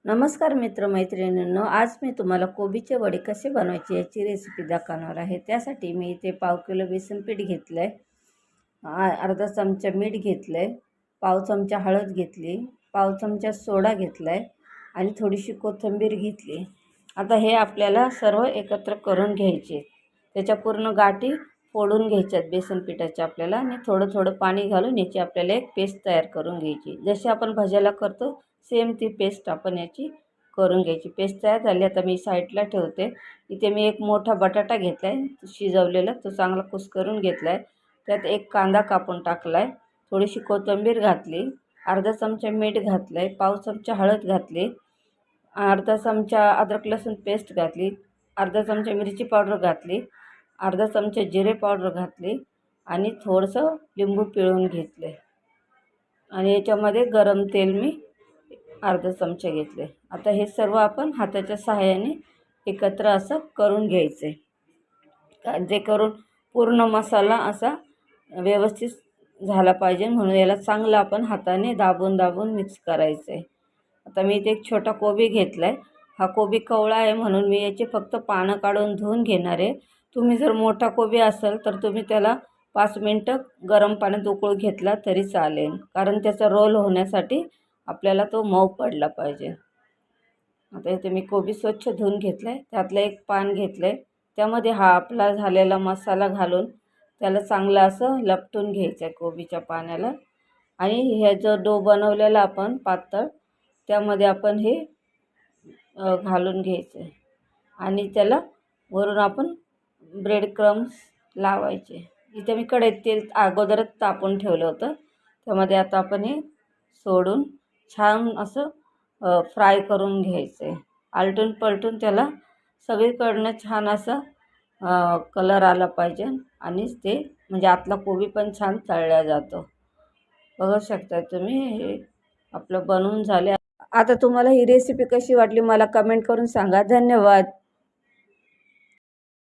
नमस्कार मित्रमैत्रिणींनो, आज मी तुम्हाला कोबीचे वडे कसे बनवायचे याची रेसिपी दाखवणार आहे। त्यासाठी मी इथे पाव किलो बेसन पीठ घेतलं आहे, अर्धा चमचा मीठ घेतलं आहे, पाव चमचा हळद घेतली, पाव चमचा सोडा घेतला आहे आणि थोडीशी कोथिंबीर घेतली। आता हे आपल्याला सर्व एकत्र करून घ्यायचे। त्याच्या पूर्ण गाठी फोडून घ्यायच्यात बेसन पिठाच्या आपल्याला आणि थोडं थोडं पाणी घालून याची आपल्याला एक पेस्ट तयार करून घ्यायची। जशी आपण भज्याला करतो सेम ती पेस्ट आपण याची करून घ्यायची। पेस्ट तयार झाली आता मी साईडला ठेवते। इथे मी एक मोठा बटाटा घेतलाय शिजवलेला, तो चांगला कुस्करून घेतलाय। त्यात एक कांदा कापून टाकलाय, थोडीशी कोथिंबीर घातली, अर्धा चमचा मीठ घातलंय, पाव चमचा हळद घातली, अर्धा चमचा अद्रक लसूण पेस्ट घातली, अर्धा चमचा मिरची पावडर घातली, अर्धा चमचा जिरे पावडर घातली आणि थोडंसं लिंबू पिळून घेतले आणि याच्यामध्ये गरम तेल मी अर्धा चमचा घेतले। आता हे सर्व आपण हाताच्या सहाय्याने एकत्र असं करून घ्यायचे, जे करून पूर्ण मसाला असा व्यवस्थित झाला पाहिजे, म्हणून याला चांगलं आपण हाताने दाबून दाबून मिक्स करायचं आहे। आता मी इथे एक छोटा कोबी घेतला आहे। हा कोबी कवळा आहे म्हणून मी याचे फक्त पानं काढून धुवून घेणार आहे। तुम्ही जर मोठा कोबी असेल तर तुम्ही त्याला 5 मिनटं गरम पाण्यात उकळून घेतला तरी चालेल, कारण त्याचा रोल होण्यासाठी आपल्याला तो मऊ पडला पाहिजे। आता इथे मी कोबी स्वच्छ धुवून घेतला आहे, त्यातलं एक पान घेतलं आहे, त्यामध्ये हा आपला झालेला मसाला घालून त्याला चांगलं असं लपटून घ्यायचं आहे कोबीच्या पाण्याला। आणि हे जो डो बनवलेला आपण पातळ त्यामध्ये आपण हे घालून घ्यायचं आहे आणि त्याला वरून आपण ब्रेड क्रम्स लावायचे। इथे मी कढईत तेल अगोदरच तापून ठेवलं होतं, त्यामध्ये आता आपण हे सोडून छान असं फ्राय करून घ्यायचं आहे। आलटून पलटून त्याला सगळीकडनं छान असा कलर आला पाहिजे आणि ते म्हणजे आतला कोबी पण छान तळला जातो। बघू शकता तुम्ही हे आपलं बनवून झाले। आता तुम्हाला ही रेसिपी कशी वाटली मला कमेंट करून सांगा। धन्यवाद।